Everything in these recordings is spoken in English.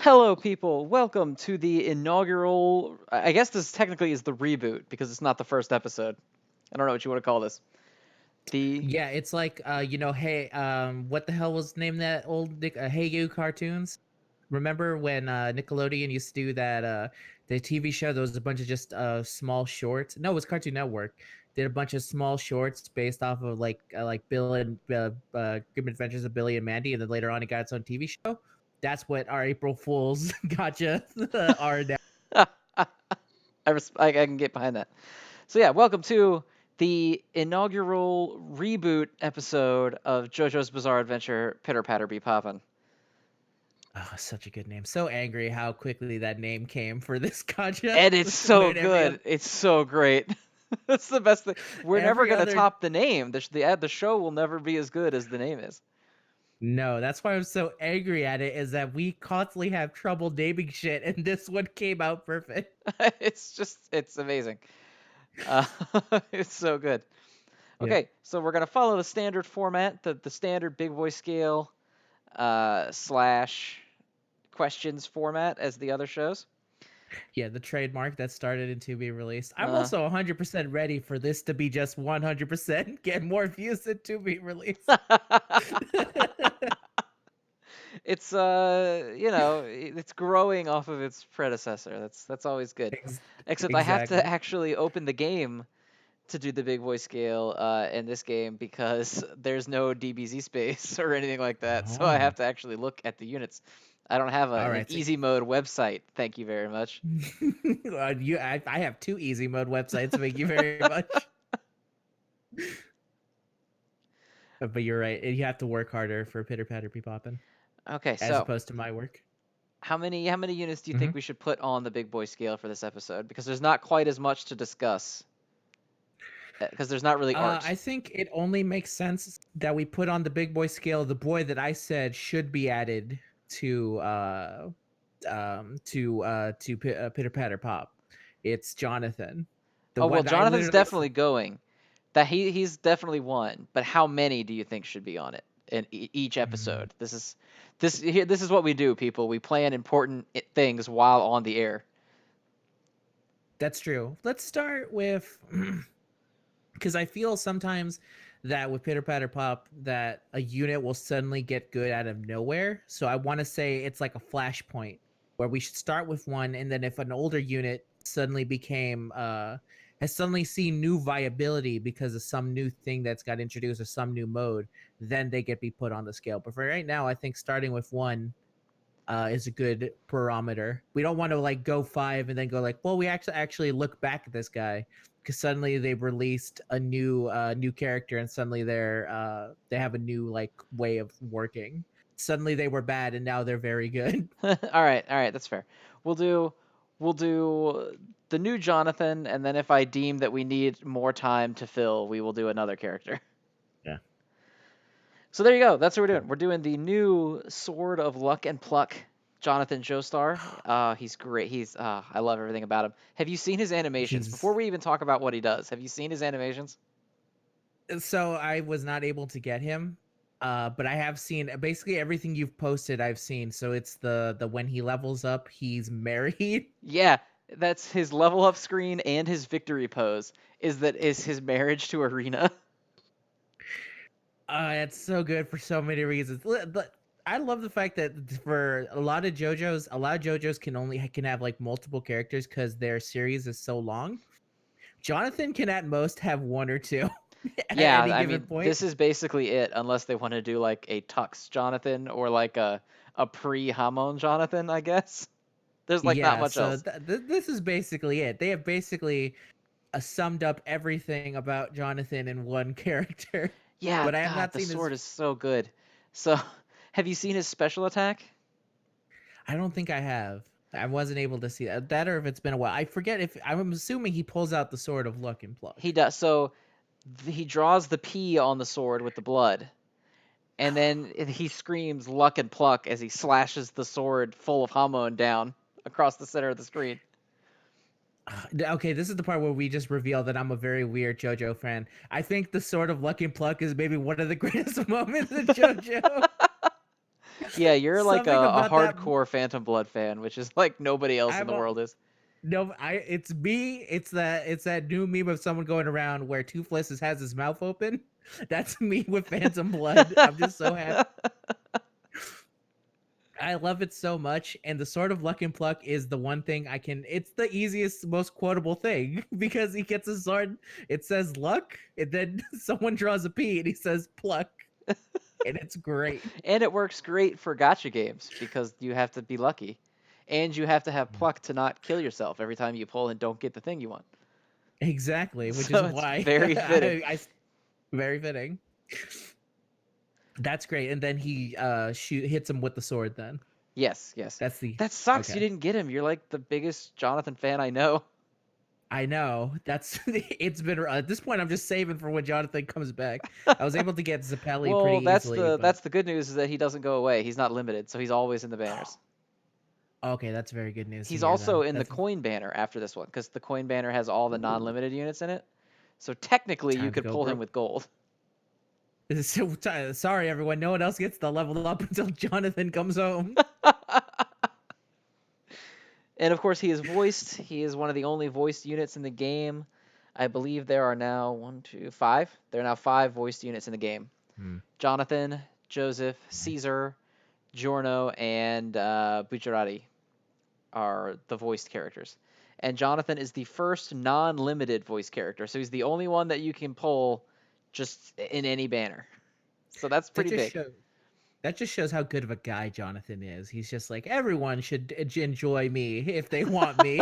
Hello, people. Welcome to the inaugural. I guess this technically is the reboot because it's not the first episode. I don't know what you want to call this. The Yeah, it's like hey, what the hell was named that old Hey You cartoons? Remember when Nickelodeon used to do that the TV show? There was a bunch of just small shorts. No, it was Cartoon Network. Did a bunch of small shorts based off of like Bill and Grim Adventures of Billy and Mandy, and then later on it got its own TV show. That's what our April Fools gotcha are now. I can get behind that. So yeah, welcome to the inaugural reboot episode of JoJo's Bizarre Adventure. Pitter patter be poppin'. Oh, such a good name. So angry how quickly that name came for this gotcha. And it's so When every good. other It's so great. That's the best thing. We're never every gonna other top the name. The show will never be as good as the name is. No, that's why I'm so angry at it, is that we constantly have trouble naming shit, and this one came out perfect. It's amazing. Uh, it's so good. Yeah. Okay, so we're gonna follow the standard format, the standard big boy scale slash questions format as the other shows. Yeah, the trademark that started in to be released. I'm Uh, also 100% ready for this to be just 100% get more views than to be released. it's it's growing off of its predecessor. That's always good. Ex- Except I have to exactly. actually open the game to do the big boy scale in this game because there's no DBZ space or anything like that. So I Oh, have to actually look at the units. I don't have all an right. So, easy mode website. Thank you very much. I have two easy mode websites. Thank you very much. But you're right. You have to work harder for Pitter Patter Be Poppin', Okay, as so opposed to my work. how many units do you Mm-hmm. think we should put on the big boy scale for this episode? Because there's not quite as much to discuss. Because there's not really I arcs. think it only makes sense that we put on the big boy scale the boy that I said should be added to Pitter Patter Pop. It's Jonathan, the Oh well, one that I Jonathan's literally. definitely going. That he's definitely one. But how many do you think should be on it in each Mm, episode? This is what we do, people. We plan important things while on the air. that's true. Let's start with because I feel sometimes that with Pitter Patter Pop that a unit will suddenly get good out of nowhere. So I want to say it's like a flashpoint where we should start with one, and then if an older unit suddenly became has suddenly seen new viability because of some new thing that's got introduced or some new mode, then they get be put on the scale. But for right now, I think starting with one is a good barometer. We don't want to like go five and then go like, well, we actually look back at this guy because suddenly they've released a new character and suddenly they have a new like way of working. Suddenly they were bad and now they're very good. All right, that's fair. We'll do we'll do the new Jonathan, and then if I deem that we need more time to fill, we will do another character. Yeah. So there you go. That's what we're doing. We're doing the new Sword of Luck and Pluck, Jonathan Joestar. He's great. I love everything about him. Have you seen his animations? Before He's we even talk about what he does, have you seen his animations? so I was not able to get him. But I have seen basically everything you've posted. I've seen. So it's the when he levels up, he's married. Yeah, that's his level up screen and his victory pose. Is his marriage to Arena? It's so good for so many reasons. But I love the fact that for a lot of JoJo's can have like multiple characters because their series is so long. Jonathan can at most have one or two at Yeah, any I given mean point. this is basically it, unless they want to do like a Tux Jonathan or like a pre Hamon Jonathan, I guess. There's like not Yeah, much so else. this is basically it. They have basically summed up everything about Jonathan in one character. Yeah, But I have God, not the seen his. sword is so good. So, have you seen his special attack? I don't think I have. I wasn't able to see that, or if it's been a while. I forget if I'm assuming he pulls out the sword of luck and He pluck. does. So, he draws the P on the sword with the blood, and then he screams "Luck and Pluck" as he slashes the sword full of Hamon down across the center of the screen. Okay, this is the part where we just reveal that I'm a very weird JoJo fan. I think the sword of luck and pluck is maybe one of the greatest moments in JoJo. Yeah, you're like Something a about that. hardcore Phantom Blood fan, which is like nobody else in I'm the a, world is. no, it's me. It's that new meme of someone going around where Toothless has his mouth open. That's me with Phantom Blood. I'm just so happy. I love it so much, and the Sword of Luck and Pluck is the one thing I can. It's the easiest, most quotable thing because he gets a sword. It says luck, and then someone draws a P, and he says pluck, and it's great. And it works great for gotcha games because you have to be lucky. And you have to have pluck to not kill yourself every time you pull and don't get the thing you want. Exactly, which is So it's why very fitting. very fitting. That's great, and then he hits him with the sword. Then Yes, yes. that's the That sucks you okay. didn't get him. You're like the biggest Jonathan fan I know. I know that's it's been at this point. I'm just saving for when Jonathan comes back. I was able to get Zappelli pretty Well, that's easily, the but that's the good news is that he doesn't go away. He's not limited, so he's always in the banners. okay, that's very good news to He's hear. also Then in the that's coin banner after this one because the coin banner has all the non-limited units in it. So technically, you time to could go, pull him bro. with gold. Sorry, everyone. No one else gets to level up until Jonathan comes home. And of course, he is voiced. He is one of the only voiced units in the game. I believe there are now one, two, five. There are now five voiced units in the game. Hmm, Jonathan, Joseph, nice. Caesar, Giorno, and Bucciarati are the voiced characters. And Jonathan is the first non-limited voice character, so he's the only one that you can pull just in any banner. So that's That pretty just big. shows. That just shows how good of a guy Jonathan is. He's just like everyone should enjoy me if they want me.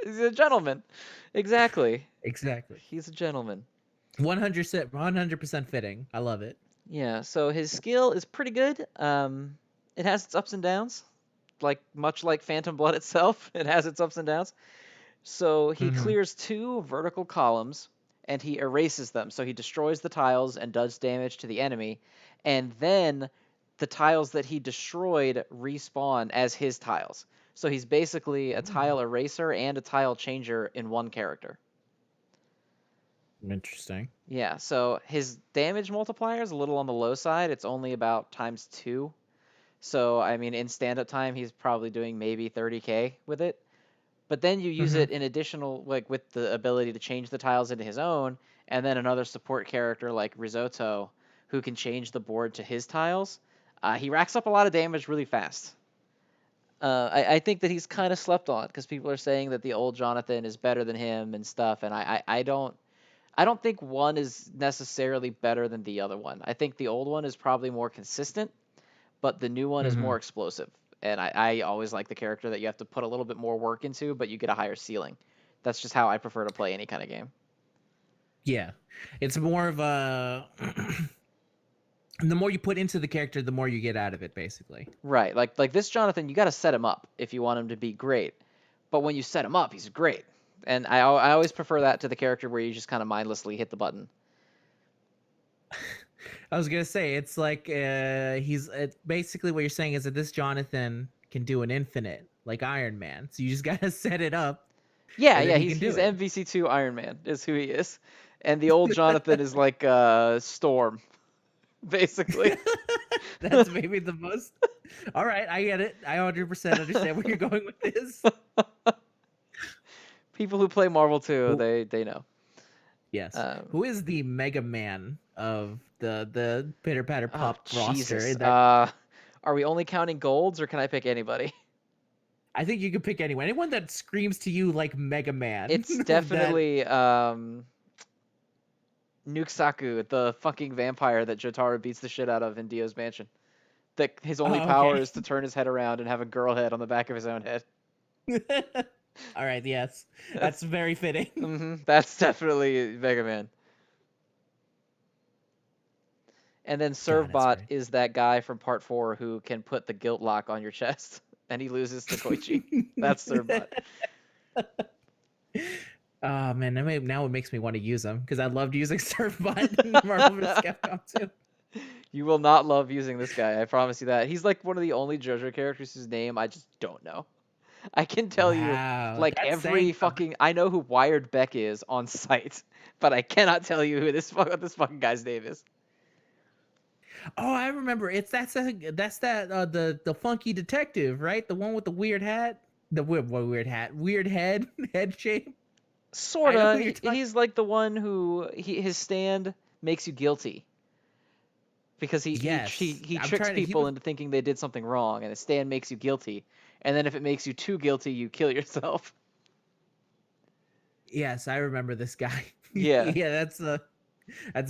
He's a gentleman. Exactly. Exactly. He's a gentleman. 100% fitting. I love it. Yeah, so his skill is pretty good. It has its ups and downs, like much like Phantom Blood itself. It has its ups and downs. So he Hmm. clears two vertical columns and he erases them. So he destroys the tiles and does damage to the enemy, and then the tiles that he destroyed respawn as his tiles. So he's basically a tile eraser and a tile changer in one character. Interesting. Yeah, so his damage multiplier is a little on the low side. It's only about times 2. So, I mean, in stand-up time, he's probably doing maybe 30k with it. But then you use Hmm. it in additional, like with the ability to change the tiles into his own, and then another support character like Risotto, who can change the board to his tiles. He racks up a lot of damage really fast. I think that he's kind of slept on because people are saying that the old Jonathan is better than him and stuff, and I don't think one is necessarily better than the other one. I think the old one is probably more consistent, but the new one is Hmm. more explosive. And I always like the character that you have to put a little bit more work into, but you get a higher ceiling. That's just how I prefer to play any kind of game. Yeah, it's more of a. The more you put into the character, the more you get out of it, basically. Right. Like this Jonathan, you got to set him up if you want him to be great. But when you set him up, he's great. And I always prefer that to the character where you just kind of mindlessly hit the button. I was gonna say it's like basically what you're saying is that this Jonathan can do an infinite like Iron Man. So you just gotta set it up, Yeah, and then yeah, he he's can do he's it. MVC2 Iron Man is who he is. And the old Jonathan is like Storm, basically. That's maybe the most. All right, I get it. I 100% understand where you're going with this. People who play Marvel too, Who, they know. yes, Um, who is the Mega Man of the Pitter Patter oh Pop roster? Jesus. In that, Are we only counting golds or can I pick anybody? I think you could pick anyone that screams to you like Mega Man. It's that definitely Nukesaku, the fucking vampire that Jotaro beats the shit out of in Dio's mansion. That his only oh, power okay. is to turn his head around and have a girl head on the back of his own head. All right, yes, that's That's very fitting. that's definitely Mega Man. And then God, that's Servbot great. is that guy from Part 4 who can put the guilt lock on your chest and he loses to Koichi. That's Servbot. Oh man, now it makes me want to use them because I loved using Surfbot in Marvel vs. Capcom 2. You will not love using this guy, I promise you that. He's like one of the only JoJo characters whose name I just don't know. I can tell you Wow, like that's every saying something. fucking I know who Wired Beck is on site, but I cannot tell you who what this fucking guy's name is. Oh, I remember. That's that the funky detective, right? The one with the weird hat, the weird hat, weird head, head shape. I know who Sorta. you're talking. He's like the one who his stand makes you guilty because Yes, he I'm tricks trying to. He people was. into thinking they did something wrong, and his stand makes you guilty. And then if it makes you too guilty, you kill yourself. Yes, I remember this guy. Yeah. Yeah, that's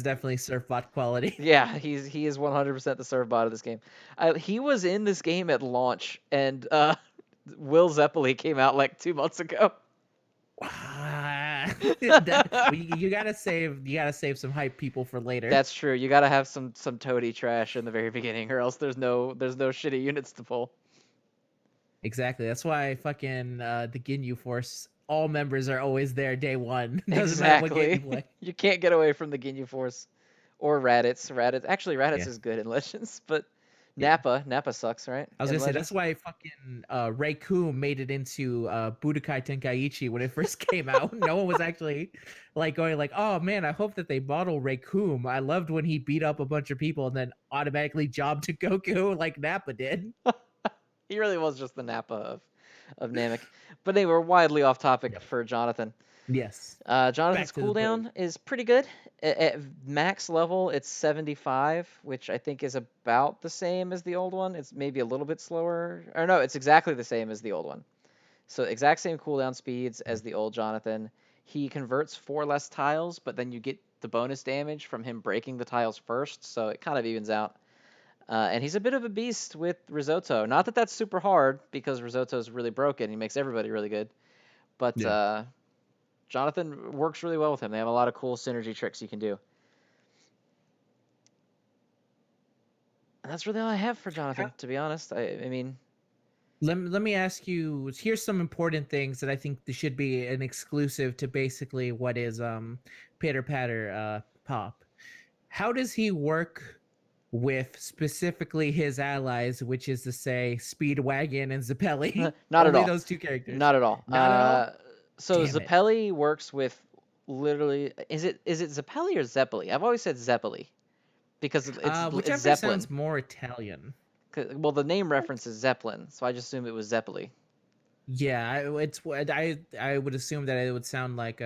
definitely surfbot quality. Yeah, he is 100% the serve bot of this game. He was in this game at launch, and Will Zeppeli came out like 2 months ago. You gotta save some hype people for later. That's true. You gotta have some toady trash in the very beginning, or else there's no shitty units to pull. Exactly. That's why fucking the Ginyu Force, all members are always there day one. Doesn't matter what game you Exactly. play. You can't get away from the Ginyu Force or Raditz. Raditz actually Raditz Yeah. is good in Legends, but Yeah. Nappa sucks, right? I was In gonna say that's Legends. why fucking Raikou made it into Budokai Tenkaichi when it first came out. No one was actually like going like, "Oh man, I hope that they bottle Raikou." I loved when he beat up a bunch of people and then automatically jobbed to Goku like Nappa did. He really was just the Nappa of Namek. But they were widely off topic Yep. for Jonathan. Yes. Jonathan's Back to the boat. cooldown is pretty good. At max level, it's 75, which I think is about the same as the old one. It's maybe a little bit slower. Or no, it's exactly the same as the old one. So exact same cooldown speeds as the old Jonathan. He converts 4 less tiles, but then you get the bonus damage from him breaking the tiles first, so it kind of evens out. And he's a bit of a beast with Risotto. Not that that's super hard, because Risotto is really broken. He makes everybody really good. But Yeah. Jonathan works really well with him. They have a lot of cool synergy tricks you can do. And that's really all I have for Jonathan, to be honest. I mean, Let me ask you, here's some important things that I think should be an exclusive to basically what is Pitter Patter Pop. How does he work with specifically his allies, which is to say Speedwagon and Zappelli? not at Only all. those two characters. Not at all. Not at all? So Damn it. Zappelli works with literally. Is it Zappelli or Zeppeli? I've always said Zeppeli because it's Whichever Zeppelin. sounds more Italian. Well, the name reference is Zeppelin, so I just assumed it was Zeppeli. Yeah, I would assume that it would sound like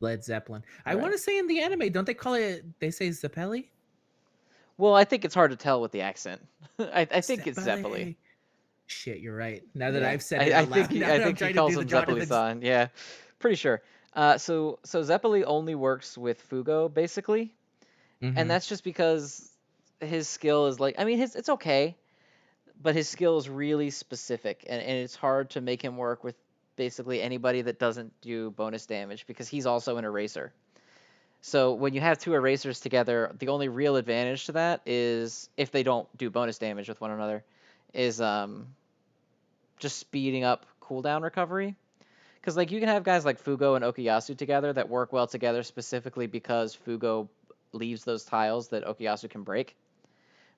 Led Zeppelin. I want Right. to say in the anime, don't they call it? They say Zappelli. Well, I think it's hard to tell with the accent. I think it's Zeppeli. Zeppeli. Shit, you're right. Now that Yeah, I've said I, it I out think loud, he now I that I'm think he trying to do calls the him Jonathan's. Zeppeli-san. Yeah, pretty sure. So Zeppeli only works with Fugo basically, and Mm-hmm. that's just because his skill is like, I mean, it's okay, but his skill is really specific, and it's hard to make him work with basically anybody that doesn't do bonus damage because he's also an eraser. So when you have two erasers together, the only real advantage to that is if they don't do bonus damage with one another, is just speeding up cooldown recovery. Because like you can have guys like Fugo and Okuyasu together that work well together specifically because Fugo leaves those tiles that Okuyasu can break.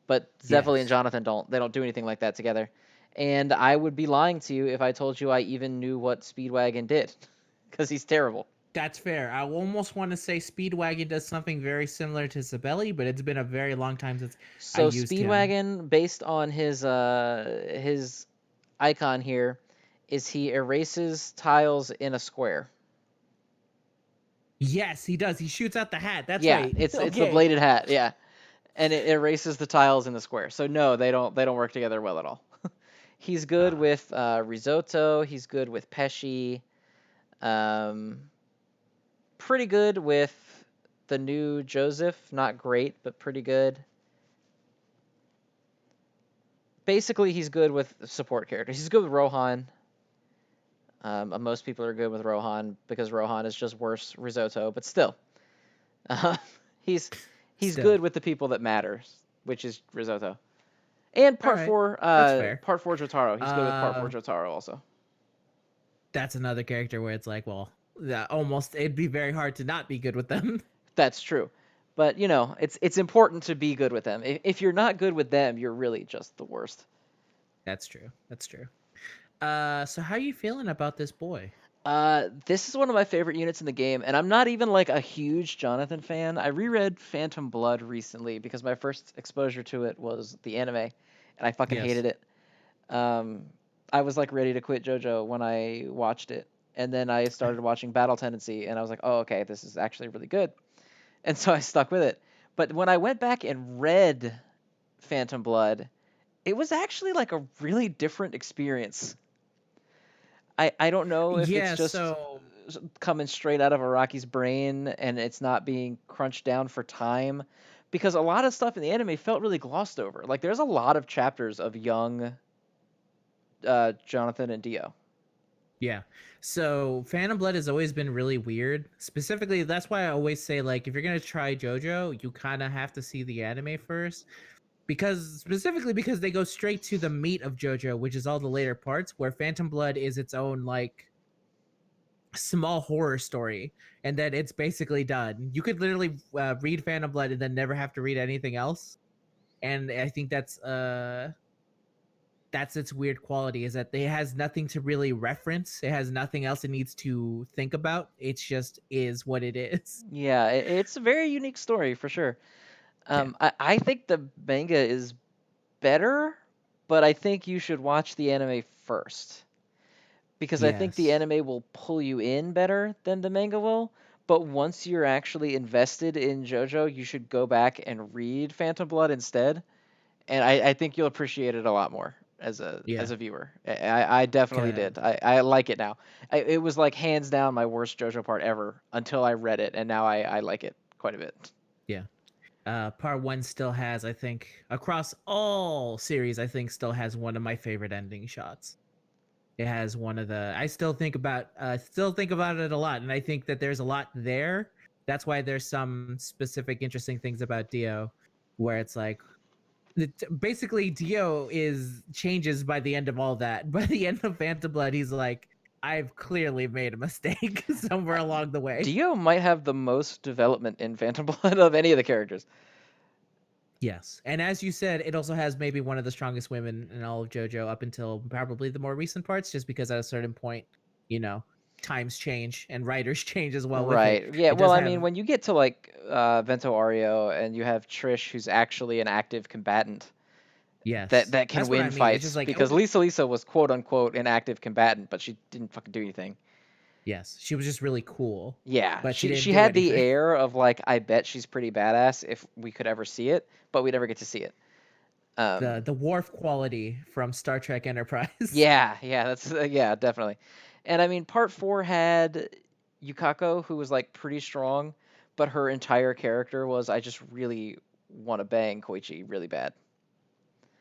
But Zeppeli and Yes, Jonathan don't. They don't do anything like that together. And I would be lying to you if I told you I even knew what Speedwagon did, because he's terrible. that's fair. I almost want to say Speedwagon does something very similar to Zabelli, but it's been a very long time since I So used him. Speedwagon, based on his icon here, is he erases tiles in a square. Yes, he does. He shoots out the hat. That's Yeah, right. it's the Okay. bladed hat. Yeah, and it erases the tiles in the square. So no, they don't work together well at all. He's good Ah, with risotto. He's good with pesci. Um, Pretty good with the new Joseph. Not great, but pretty good. Basically, he's good with support characters. He's good with Rohan. Most people are good with Rohan because Rohan is just worse risotto, but still, uh, he's he's still. good with the people that matters, which is risotto. And All part right. four, That's fair. part four Jotaro. He's good with part four Uh, Jotaro also. that's another character where it's like, well, yeah, almost it'd be very hard to not be good with them. That's true, but it's important to be good with them. If you're not good with them, you're really just the worst. That's true. That's true. So how you feeling about this boy? This is one of my favorite units in the game, and I'm not even like a huge Jonathan fan. I reread Phantom Blood recently because my first exposure to it was the anime, and I fucking Yes. hated it. Um, I was like ready to quit JoJo when I watched it, and then I started watching Battle Tendency, and I was like, oh, okay, this is actually really good, and so I stuck with it. But when I went back and read Phantom Blood, it was actually like a really different experience. I don't know if it's Yeah, just so coming straight out of Araki's brain and it's not being crunched down for time, because a lot of stuff in the anime felt really glossed over. Like there's a lot of chapters of young Jonathan and Dio. yeah. So Phantom Blood has always been really weird. Specifically, that's why I always say like if you're gonna try JoJo, you kind of have to see the anime first. Because specifically because they go straight to the meat of JoJo, which is all the later parts, where Phantom Blood is its own like small horror story, and then it's basically done. You could literally read Phantom Blood and then never have to read anything else. And I think that's its weird quality, is that it has nothing to really reference. It has nothing else it needs to think about. It just is what it is. Yeah, it's a very unique story for sure. Yeah. I think the manga is better, but I think you should watch the anime first, because I think the Yes. anime will pull you in better than the manga will. But once you're actually invested in JoJo, you should go back and read Phantom Blood instead, and I think you'll appreciate it a lot more as Yeah. a viewer. I definitely did. Cause I like it now. It was like hands down my worst JoJo part ever until I read it, and now I like it quite a bit. yeah. Part one still has, I think, across all series, I think still has one of my favorite ending shots. It has one of the I still think about it a lot, and I think that there's a lot there. That's why there's some specific interesting things about Dio, where it's like basically Dio is changes by the end of all that. By the end of Phantom Blood, he's like, I've clearly made a mistake somewhere along the way. Dio might have the most development in Phantom Blood of any of the characters. Yes. And as you said, it also has maybe one of the strongest women in all of JoJo up until probably the more recent parts, just because at a certain point, you know, times change and writers change as well with it. Right. Yeah. It Well, does I have mean, when you get to like Vento Ario and you have Trish, who's actually an active combatant yes. that can That's what win I mean. It's just fights, like because Lisa was quote unquote an active combatant, but she didn't fucking do anything. yes, she was just really cool, Yeah, but she didn't she do had the anything. air of like, I bet she's pretty badass if we could ever see it, but we never get to see it. The Um, the Worf quality from Star Trek Enterprise. yeah, that's yeah, definitely. And I mean, part four had Yukako, who was like pretty strong, but her entire character was, I just really want to bang Koichi really bad.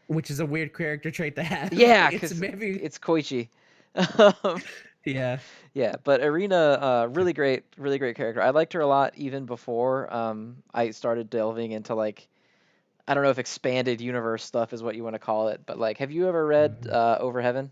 Which is a weird character trait to have. Yeah, It's because maybe it's Koichi. yeah. Yeah, but Arena, really great character. I liked her a lot even before I started delving into like, I don't know if expanded universe stuff is what you want to call it, but like, have you ever read Mhm. Over Heaven?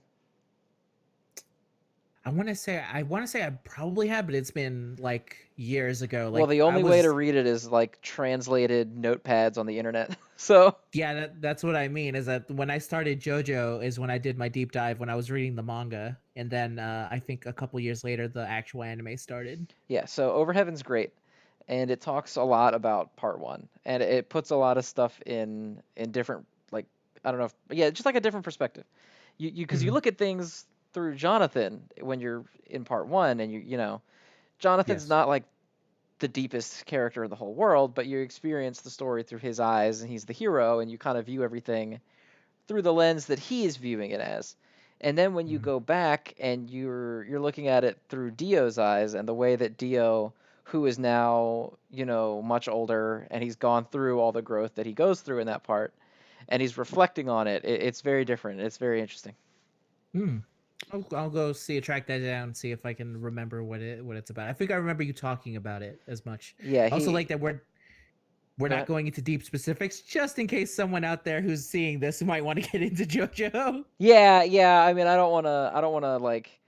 I want to say I probably have, but it's been like years ago. Well, Like the I only way to was read it is like translated notepads on the internet. So, yeah, that's what I mean. Is that when I started JoJo is when I did my deep dive when I was reading the manga, and then I think a couple years later the actual anime started. yeah, so Over Heaven's great, and it talks a lot about part one, and it puts a lot of stuff in different, like, I don't know if, yeah, just like a different perspective. Because you Mhm. look at things through Jonathan when you're in part one, and you know, Jonathan's Yes. not like the deepest character in the whole world, but you experience the story through his eyes, and he's the hero, and you kind of view everything through the lens that he is viewing it as. And then when you Mhm. go back and you're looking at it through Dio's eyes, and the way that Dio, who is now, you know, much older, and he's gone through all the growth that he goes through in that part, and he's reflecting on it, it's very different. It's very interesting. Hmm. I'll go see track that down, see if I can remember what it's about. I think I remember you talking about it as much. Yeah, I also he like that we're go not ahead. going into deep specifics, just in case someone out there who's seeing this might want to get into JoJo. Yeah. I mean, I don't wanna like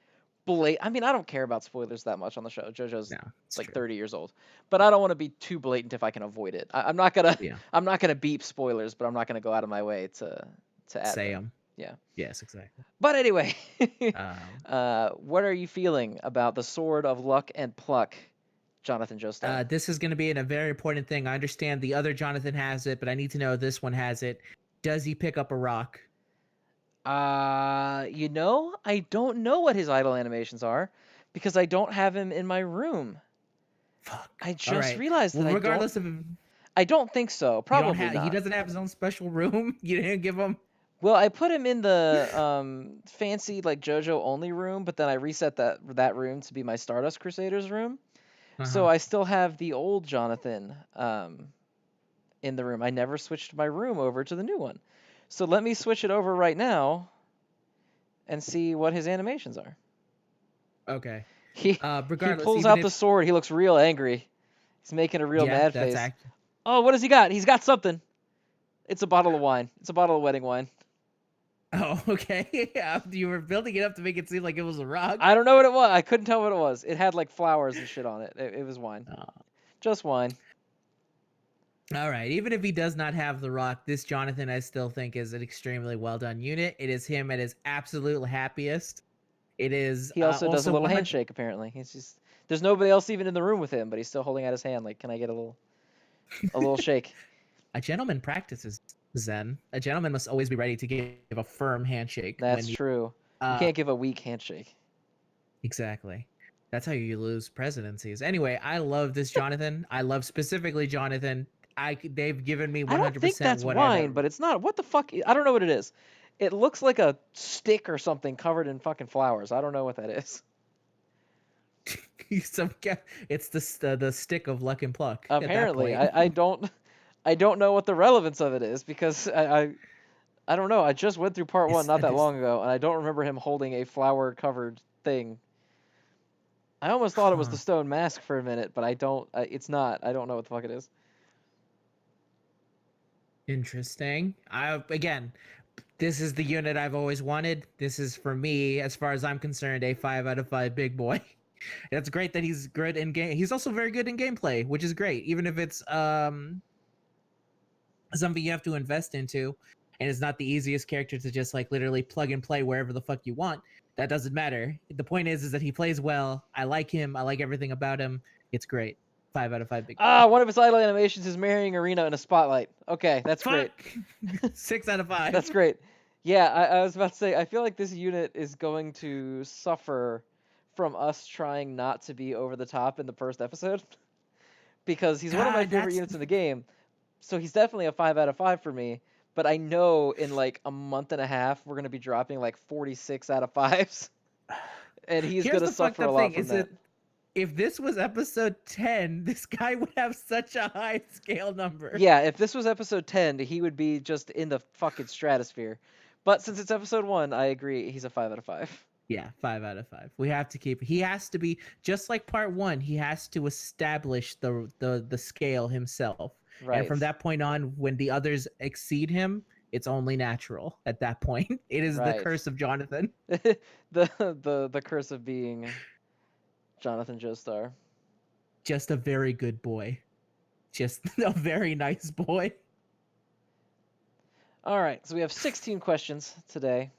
I mean, I don't care about spoilers that much on the show. JoJo's No, it's like true. 30 years old, but I don't want to be too blatant if I can avoid it. I'm not gonna Yeah, I'm not gonna beep spoilers, but I'm not gonna go out of my way to add them. Sam. Yeah. Yes, exactly. But anyway, Um, what are you feeling about the Sword of Luck and Pluck, Jonathan Joestar? this is going to be a very important thing. I understand the other Jonathan has it, but I need to know this one has it. Does he pick up a rock? I don't know what his idle animations are because I don't have him in my room. Fuck. I All just right. realized Well, that regardless of I don't think so. you don't Probably have, he not. doesn't have his own special room. You didn't give him. Well, I put him in the fancy like JoJo only room, but then I reset that room to be my Stardust Crusaders room. So Uh-huh. I still have the old Jonathan in the room. I never switched my room over to the new one. So let me switch it over right now and see what his animations are. Okay. He Regardless, pulls even out the if sword. He looks real angry. He's making a real yeah, mad that's face. act. Oh, what has he got? He's got something. It's a bottle of wine. It's a bottle of wedding wine. Oh, okay. You were building it up to make it seem like it was a rock. I don't know what it was. I couldn't tell what it was. It had like flowers and shit on it. It was wine. Just wine. All right. Even if he does not have the rock, this Jonathan I still think is an extremely well done unit. It is him at his absolute happiest. It is He also does a also little 100. handshake apparently. He's just there's nobody else even in the room with him, but he's still holding out his hand like, "Can I get a little shake?" A gentleman practices Zen. A gentleman must always be ready to give a firm handshake That's when you. true. You Uh, can't give a weak handshake. exactly. That's how you lose presidencies. Anyway, I love this Jonathan. I love specifically Jonathan. They've given me I don't think 100% that's what I've wine, ever. but it's not. What the fuck? I don't know what it is. It looks like a stick or something covered in fucking flowers. I don't know what that is. Some it's the stick of luck and pluck at that Apparently, point. I don't know what the relevance of it is because I don't know. I just went through part one It's not that this. long ago, and I don't remember him holding a flower covered thing. I almost thought it was the Huh. stone mask for a minute, but I don't. It's not. I don't know what the fuck it is. Interesting. I again, this is the unit I've always wanted. This is for me, as far as I'm concerned, a 5 out of 5 big boy. It's great that he's good in game. He's also very good in gameplay, which is great, even if it's something you have to invest into, and it's not the easiest character to just like literally plug and play wherever the fuck you want. That doesn't matter. The point is that he plays well. I like him. I like everything about him. It's great. 5 out of 5 big boy. One of his idle animations is marrying Arena in a spotlight. Okay, that's Fuck. great. 6 out of 5. That's great. Yeah, I was about to say, I feel like this unit is going to suffer from us trying not to be over the top in the first episode because he's one of my God, favorite that's units in the game. So he's definitely a 5 out of 5 for me. But I know in like a month and a half, we're going to be dropping like 46 out of 5s. And he's here's going to the fucked suffer a up lot thing from is that that. if this was episode 10, this guy would have such a high scale number. Yeah, if this was episode 10, he would be just in the fucking stratosphere. But since it's episode 1, I agree. He's a 5 out of 5. Yeah, 5 out of 5. We have to keep. He has to be just like part one. He has to establish the scale himself, and Right. from that point on, when the others exceed him, it's only natural. At that point, it is the Right. curse of Jonathan. The curse of being Jonathan Joestar. Just a very good boy. Just a very nice boy. All right, so we have 16 questions today.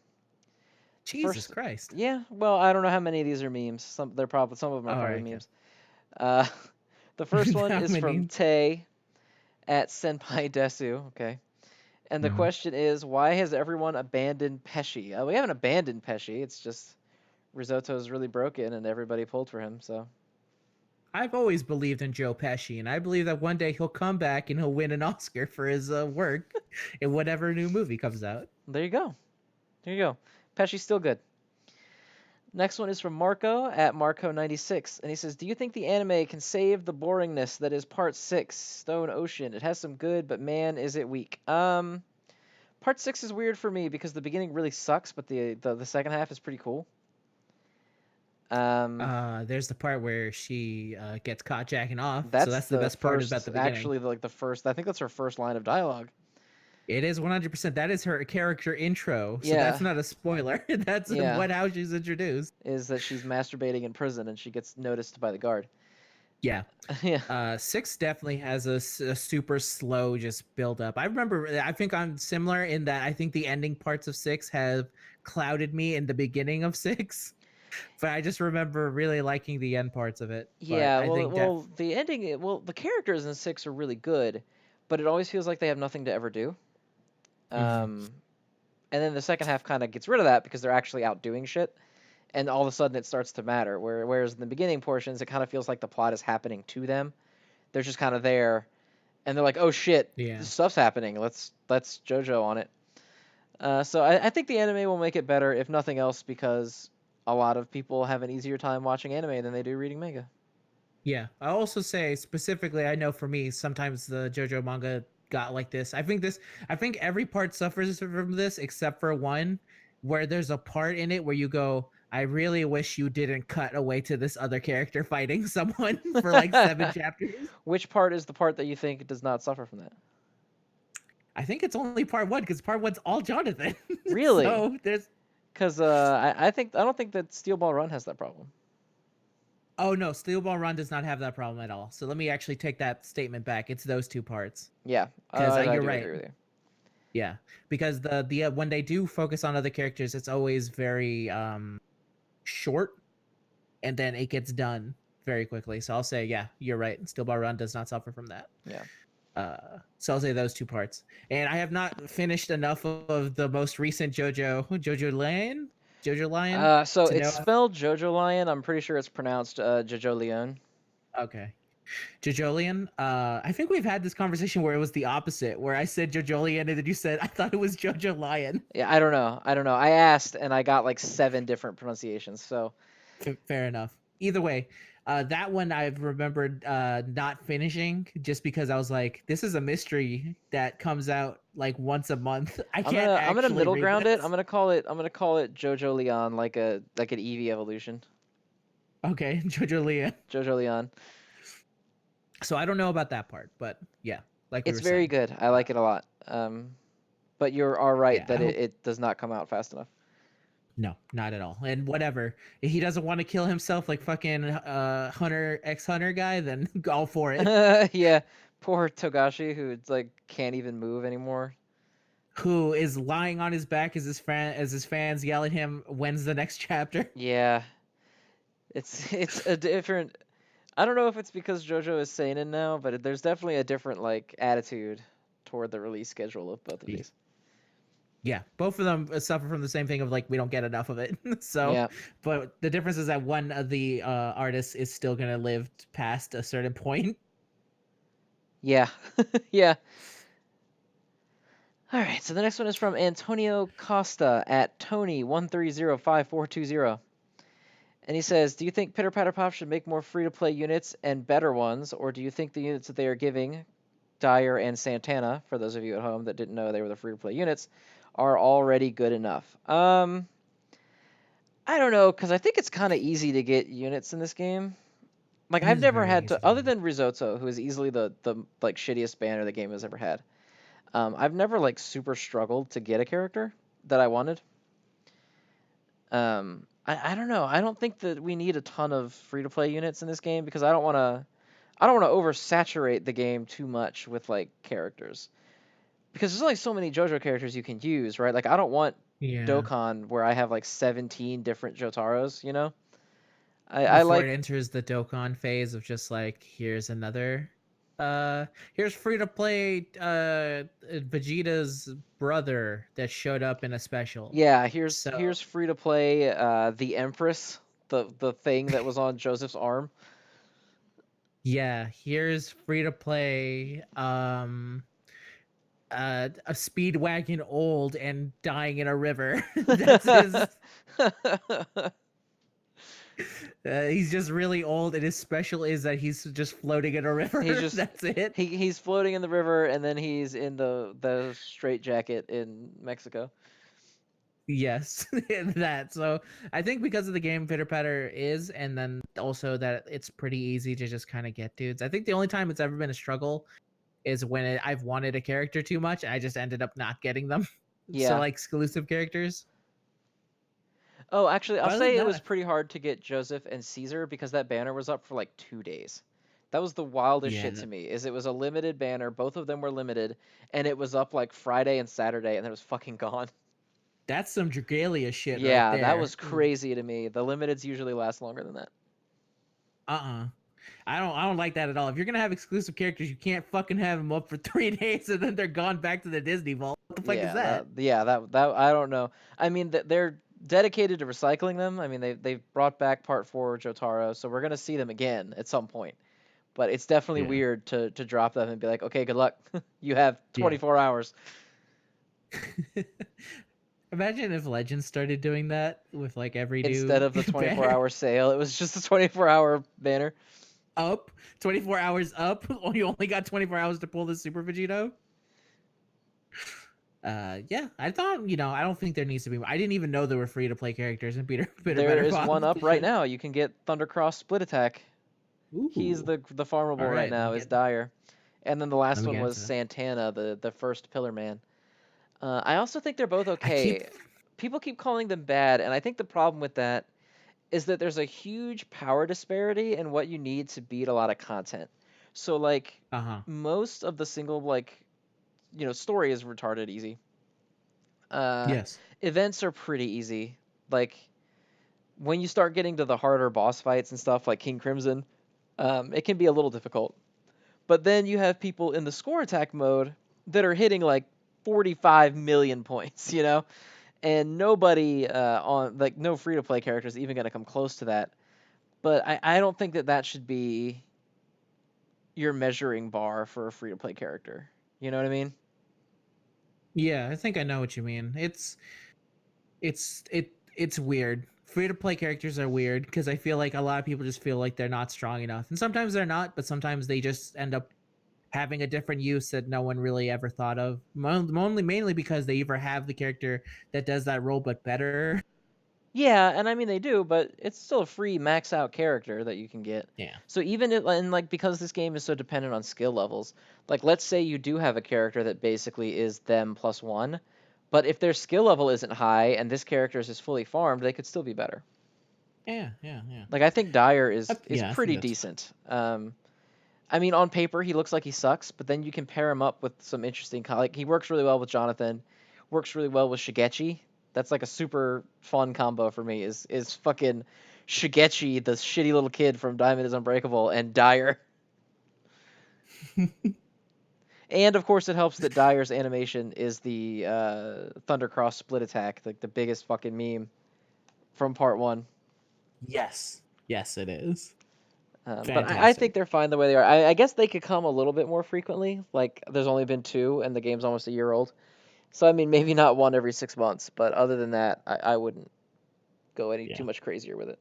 Jesus Christ. Yeah, well, I don't know how many of these are memes. Some of them are All probably right. memes. Uh, the first one How is from many? Tay at Senpai Desu. Okay. And the Mhm. question is, why has everyone abandoned Pesci? We haven't abandoned Pesci. It's just Risotto's really broken and everybody pulled for him. So I've always believed in Joe Pesci, and I believe that one day he'll come back and he'll win an Oscar for his work in whatever new movie comes out. there you go. There you go. Pesci's still good. Next one is from Marco at Marco96, and he says, "Do you think the anime can save the boringness that is Part 6, Stone Ocean? It has some good, but man, is it weak." Part 6 is weird for me because the beginning really sucks, but the second half is pretty cool. There's the part where she gets caught jacking off, so That's that's the the best part first, about the beginning. actually, like the first. I think that's her first line of dialogue. It is 100%. That is her character intro, so that's Yeah, not a spoiler. That's yeah, how she's introduced. is that she's masturbating in prison and she gets noticed by the guard. Yeah. Yeah. 6 definitely has a super slow just build up. I remember, I think I'm similar in that I think the ending parts of 6 have clouded me in the beginning of 6, but I just remember really liking the end parts of it. But Yeah, I think the ending, the characters in 6 are really good, but it always feels like they have nothing to ever do. Mhm. Um, and then the second half kind of gets rid of that because they're actually out doing shit, and all of a sudden it starts to matter. Whereas in the beginning portions, it kind of feels like the plot is happening to them. They're just kind of there, and they're like, "Oh shit, Yeah. this stuff's happening. Let's JoJo on it." So I think the anime will make it better, if nothing else, because a lot of people have an easier time watching anime than they do reading manga. Yeah. I also say specifically, I know for me, sometimes the JoJo manga got like this. I think every part suffers from this except for one, where there's a part in it where you go, I really wish you didn't cut away to this other character fighting someone for like 7 chapters. Which part is the part that you think does not suffer from that? I think it's only part one because part one's all Jonathan. Really? So there's Because I don't think that Steel Ball Run has that problem. oh no, Steel Ball Run does not have that problem at all. So let me actually take that statement back. It's those two parts. Yeah, Because I you're do right. agree with you. Yeah, because the when they do focus on other characters, it's always very short, and then it gets done very quickly. So I'll say, yeah, you're right. Steel Ball Run does not suffer from that. Yeah. So I'll say those two parts. And I have not finished enough of the most recent JoJo Lion, So to it's know. spelled Jojo Lion. I'm pretty sure it's pronounced Jojo Leon. Okay. Jojolian. I think we've had this conversation where it was the opposite, where I said Jojolian and then you said I thought it was Jojo Lion. Yeah, I don't know. I don't know. I asked and I got like 7 different pronunciations. So Fair enough. Either way, that one I've remembered not finishing just because I was like, this is a mystery that comes out like once a month. I can't I'm gonna actually middle read ground it. this. I'm gonna call it Jojo Leon, like an Eevee evolution. Okay, Jojo Leon. Jojo Leon. So I don't know about that part, but yeah, like we It's were very saying. good. I Uh, like it a lot. But you are right yeah, I that hope. it does not come out fast enough. No, not at all. And whatever. If he doesn't want to kill himself like fucking Hunter ex Hunter guy, then all for it. Yeah, poor Togashi, who like can't even move anymore. Who is lying on his back as his fans yell at him, when's the next chapter? Yeah, it's a different. I don't know if it's because JoJo is seinen now, but there's definitely a different like attitude toward the release schedule of both of these. Yeah, both of them suffer from the same thing of like we don't get enough of it. So, Yeah, but the difference is that one of the artists is still gonna live past a certain point. yeah, yeah. All right, so the next one is from Antonio Costa at Tony130542. And he says, "Do you think Pitter Patter Pop should make more free-to-play units and better ones, or do you think the units that they are giving, Dyer and Santana, for those of you at home that didn't know they were the free-to-play units, are already good enough?" I don't know, because I think it's kind of easy to get units in this game. Like It I've is never very had easy to, to other do. than Risotto, who is easily the like shittiest banner the game has ever had. I've never like super struggled to get a character that I wanted. I don't know. I don't think that we need a ton of free to play units in this game because I don't want to oversaturate the game too much with like characters because there's only so many JoJo characters you can use, right? Like I don't want Yeah. Dokkan where I have like 17 different Jotaros, you know? I Before it like enters the Dokkan phase of just like here's another here's free to play Vegeta's brother that showed up in a special. yeah, So here's free to play the Empress, the thing that was on Joseph's arm. yeah, here's free to play a speedwagon old and dying in a river. That's his. He's just really old, and his special is that he's just floating in a He's river. just That's it. he's floating in the river and then he's in the straight jacket in Mexico. Yes, that. So I think because of the game Pitter Patter is, and then also that it's pretty easy to just kind of get dudes. I think the only time it's ever been a struggle is when I've wanted a character too much, and I just ended up not getting them. So Yeah. like exclusive characters. Oh, actually, I'll But other than say it that, was pretty hard to get Joseph and Caesar because that banner was up for like 2 days. That was the wildest Yeah, shit to me. Is it was a limited banner, both of them were limited, and it was up like Friday and Saturday, and then it was fucking gone. that's some Dragalia shit right Yeah, that was there. crazy to me. The limiteds usually last longer than that. I don't like that at all. If you're gonna have exclusive characters, you can't fucking have them up for 3 days and then they're gone back to the Disney Vault. What the fuck is that? That I don't know. I mean, they're dedicated to recycling them. I mean, they've brought back Part 4 Jotaro, so we're gonna see them again at some point. But it's definitely Yeah. weird to drop them and be like, okay, good luck. You have Yeah. 24 hours. Imagine if Legends started doing that with like every Instead new of the 24 banner. hour sale, it was just a 24-hour banner. Up 24 hours up. Or you only got 24 hours to pull the Super Vegito. Yeah, I thought, I don't think there needs to be. I didn't even know there were free to play characters in Bitter There Better is Pop. one up right now. You can get Thundercross Split Attack. He's Ooh. the All farmable right right, now, is Dire. And then the let last me one get was into that. Santana, the first Pillar Man. I also think they're both I keep okay. People keep calling them bad, and I think the problem with that is that there's a huge power disparity in what you need to beat a lot of content. So like uh-huh. most of the single story is retarded easy. Uh, Yes. Events are pretty easy. Like when you start getting to the harder boss fights and stuff like King Crimson, it can be a little difficult. But then you have people in the score attack mode that are hitting like 45 million points, and nobody on like no free to play character is even going to come close to that. But I don't think that should be your measuring bar for a free to play character. You know what I mean? Yeah, I think I know what you mean. It's weird. Free to play characters are weird because I feel like a lot of people just feel like they're not strong enough. And sometimes they're not, but sometimes they just end up having a different use that no one really ever thought of. Mainly because they either have the character that does that role but better. Yeah, and I mean they do, but it's still a free max out character that you can get. Yeah. So even and like because this game is so dependent on skill levels, like let's say you do have a character that basically is them plus one, but if their skill level isn't high and this character is just fully farmed, they could still be better. Yeah, yeah, yeah. Like I think Dyer is Yeah, I think pretty that's fine. decent. I mean on paper he looks like he sucks, but then you can pair him up with some interesting like he works really well with Jonathan, works really well with Shigechi. That's like a super fun combo for me. Is fucking Shigechi, the shitty little kid from Diamond is Unbreakable, and Dyer. And of course, it helps that Dyer's animation is the Thundercross split attack, like the biggest fucking meme from part one. Yes. Yes, it is. But I Fantastic. think they're fine the way they are. I guess they could come a little bit more frequently. Like, there's only been two, and the game's almost a year old. So, I mean, maybe not one every 6 months, but other than that, I wouldn't go any too Yeah. much crazier with it.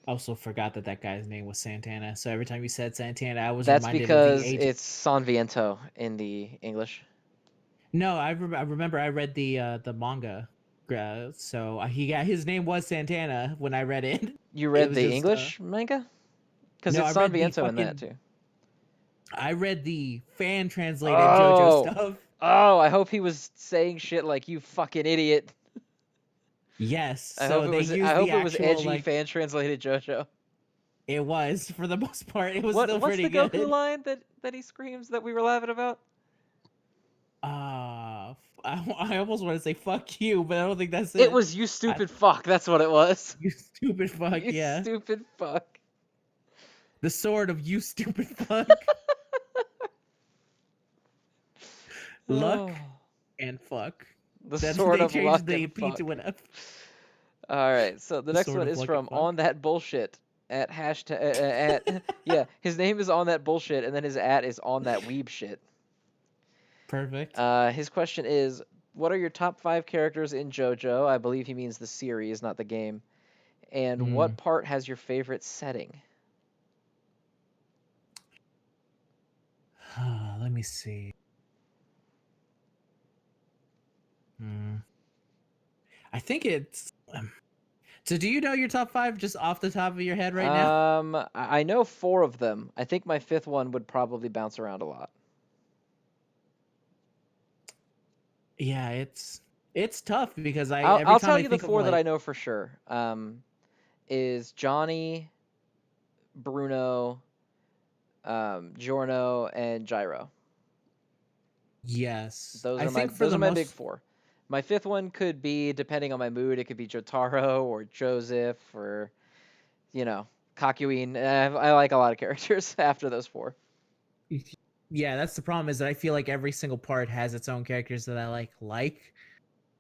I also forgot that that guy's name was Santana. So every time you said Santana, I was That's reminded of the because agent. it's San Viento in the English. No, I remember I read the manga. So he got his name was Santana when I read it. You It read was the just English manga? Because no, it's I San read the Viento in that fucking too. I read the fan translated JoJo Oh, stuff. oh! I hope he was saying shit like "you fucking idiot." Yes, I hope so it they was. I used the hope it was actual edgy like fan translated JoJo. it was for the most part. It was What? still What's pretty the Goku good. line that he screams that we were laughing about? I almost want to say fuck you, but I don't think that's It it. was "you I, stupid fuck." That's what it was. you stupid fuck, You yeah. stupid fuck. The sword of you stupid fuck. Luck Oh, and fuck. the That sword they of changed luck the and P to fuck. an F. All right, so the The next sword one of is luck and from fuck. on that bullshit at hashtag at yeah. His name is on that bullshit, and then his at is on that weeb shit. Perfect. His question is, what are your top five characters in JoJo? I believe he means the series, not the game. And what Hmm. part has your favorite setting? Let me see. Hmm. I think it's. So, do you know your top five just off the top of your head right now? I know four of them. I think my fifth one would probably bounce around a lot. Yeah, it's tough because I I'll every I'll time tell I you the think of four that like I know for sure. Is Johnny, Bruno, Giorno, and Gyro. Yes, Those I are my think for the big most. four. My fifth one could be, depending on my mood, it could be Jotaro or Joseph or Kakuin. I like a lot of characters after those four. Yeah, that's the problem, is that I feel like every single part has its own characters that I like.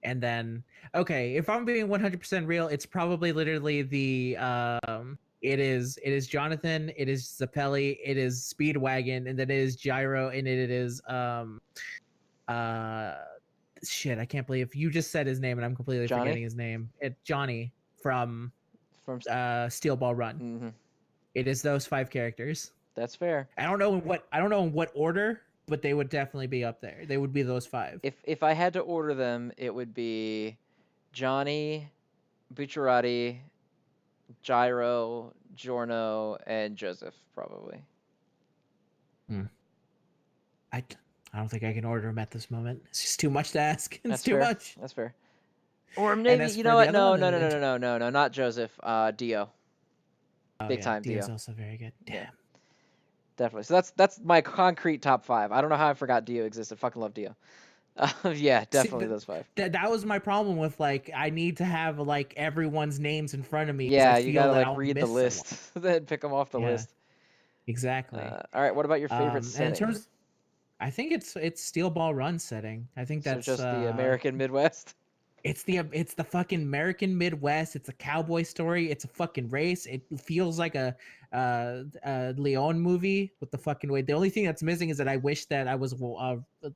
And then, okay, if I'm being 100% real, it's probably literally the it is Jonathan, it is Zappelli, it is Speedwagon, and then it is Gyro, and it is uh shit, I can't believe you just said his name and I'm completely Johnny forgetting his name. It Johnny from from. Steel Ball Run. Mm-hmm. It is those five characters. That's fair. I don't know in what order, but they would definitely be up there. They would be those five. If I had to order them, it would be Johnny, Bucciarati, Gyro, Giorno, and Joseph probably. Hmm. I I don't think I can order them at this moment. It's just too much to ask. It's That's too fair. much. That's fair. Or And maybe as you for know the what? other No, one, no, no, no, no, no, no, no, not Joseph. Dio. oh Big yeah, time Dio's Dio. also very good. Yeah, Damn. definitely. So that's my concrete top five. I don't know how I forgot Dio existed. Fucking love Dio. Yeah, See, definitely those five. that was my problem with, like, I need to have like everyone's names in front of me because I Yeah, you feel gotta that like I'll read the miss someone. list, then pick them off the Yeah, list. exactly. All right, what about your favorite And in setting? terms, I think it's Steel Ball Run setting. I think So that's just the American Midwest. it's the fucking American Midwest. It's a cowboy story. It's a fucking race. It feels like a Leon movie with the fucking way. The only thing that's missing is that I wish that I was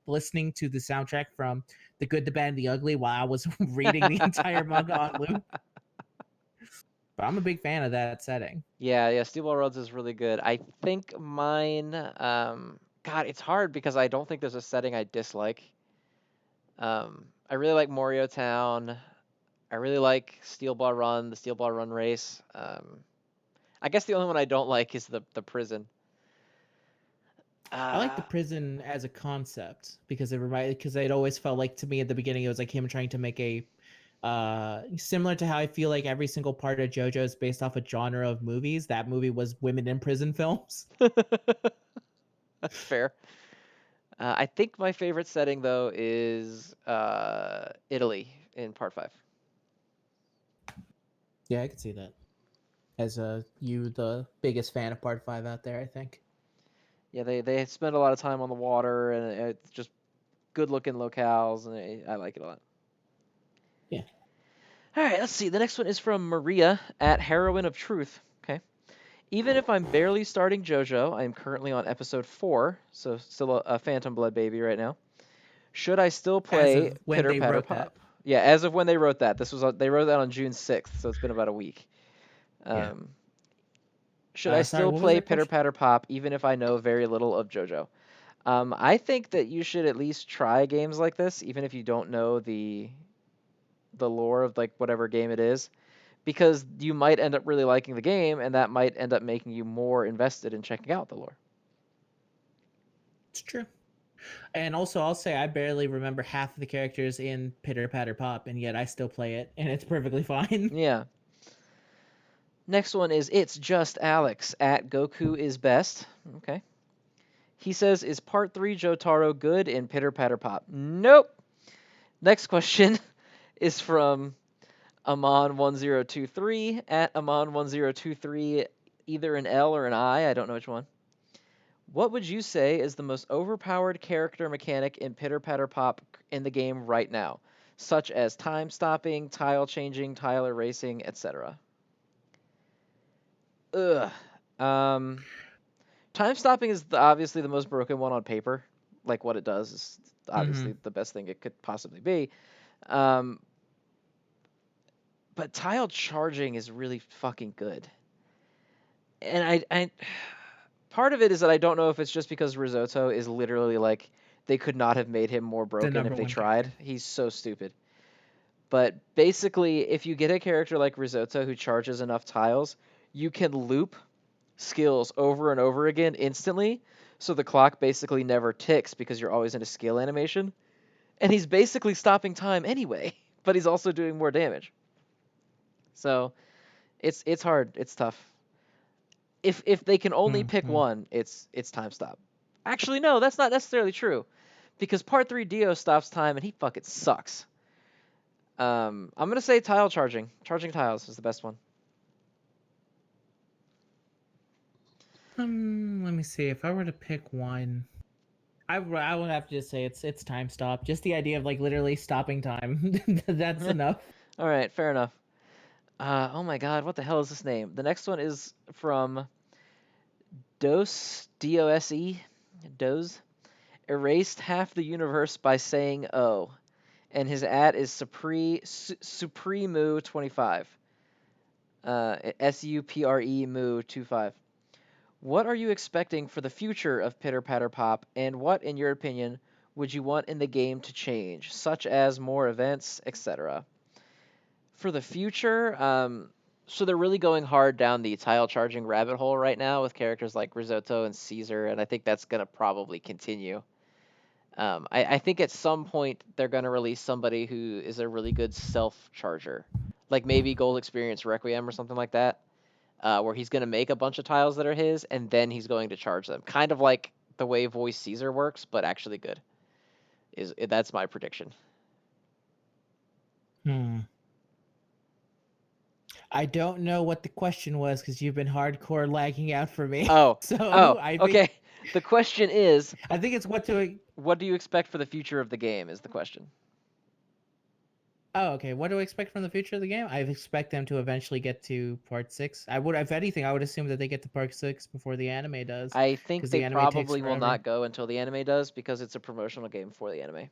listening to the soundtrack from The Good, the Bad, and the Ugly while I was reading the entire manga on loop. But I'm a big fan of that setting. Yeah, yeah, Steel Ball Roads is really good. I think mine, God, it's hard because I don't think there's a setting I dislike. I really like Morio Town. I really like Steel Ball Run, the Steel Ball Run race. I guess the only one I don't like is the prison. I like the Uh, prison as a concept because it always felt like, to me, at the beginning, it was like him trying to make a similar to how I feel like every single part of JoJo's based off a genre of movies. That movie was women in prison films. that's fair. I think my favorite setting though is Italy in part five. Yeah, I could see that. As you, the biggest fan of Part 5 out there, I think. Yeah, they spend a lot of time on the water and it's just good looking locales and I like it a lot. Yeah. All right, let's see. The next one is from Maria at Heroine of Truth. Okay. Even if I'm barely starting JoJo, I am currently on episode 4, so still a Phantom Blood baby right now. Should I still As play of when Pitter they Patter wrote that. Pop? Yeah, as of when they wrote that. They wrote that on June 6th, so it's been about a week. Yeah. Um, should I Sorry, still what was play that Pitter question? Patter Pop even if I know very little of JoJo? I think that you should at least try games like this, even if you don't know the lore of like whatever game it is, because you might end up really liking the game, and that might end up making you more invested in checking out the lore. It's true. And also, I'll say I barely remember half of the characters in Pitter Patter Pop, and yet I still play it, and it's perfectly fine. Yeah. Next one is It's Just Alex at Goku is Best. Okay. He says, is part 3 Jotaro good in Pitter Patter Pop? Nope. Next question is from Amon1023 at Amon1023, either an L or an I don't know which one. What would you say is the most overpowered character mechanic in Pitter Patter Pop in the game right now, such as time stopping, tile changing, tile erasing, etc.? Ugh. Um, Time stopping is obviously the most broken one on paper. Like what it does is Mm-hmm. obviously the best thing it could possibly be. Um, but tile charging is really fucking good. And I part of it is that I don't know if it's just because Risotto is literally like they could not have made him more The broken if number they one tried. character. He's so stupid. But basically, if you get a character like Risotto who charges enough tiles, you can loop skills over and over again instantly. So the clock basically never ticks because you're always in a skill animation. And he's basically stopping time anyway, but he's also doing more damage. So it's hard. It's tough. If they can only pick Mm-hmm. one, it's time stop. Actually, no, that's not necessarily true, because part 3 Dio stops time and he fucking sucks. I'm gonna say tile charging. Charging tiles is the best one. Let me see. If I were to pick one, I would have to just say it's time stop. Just the idea of like literally stopping time. That's enough. All right, fair enough. Oh my god, what the hell is this name? The next one is from Dose, Dose. Erased half the universe by saying "oh," and his at is Supremu25. SUPRE Mu25. What are you expecting for the future of Pitter Patter Pop, and what, in your opinion, would you want in the game to change, such as more events, etc.? For the future, so they're really going hard down the tile charging rabbit hole right now with characters like Risotto and Caesar, and I think that's going to probably continue. I think at some point they're going to release somebody who is a really good self charger, like maybe Gold Experience Requiem or something like that, where he's going to make a bunch of tiles that are his, and then he's going to charge them, kind of like the way Voice Caesar works, but actually good. That's my prediction. Hmm. I don't know what the question was because you've been hardcore lagging out for me. Oh, So I think okay. The question is, I think it's what to. what do you expect for the future of the game? Is the question. Oh, okay. What do I expect from the future of the game? I expect them to eventually get to part 6. I would, if anything, I would assume that they get to part 6 before the anime does, I think because they the anime takes probably will forever. not go until the anime does because it's a promotional game for the anime.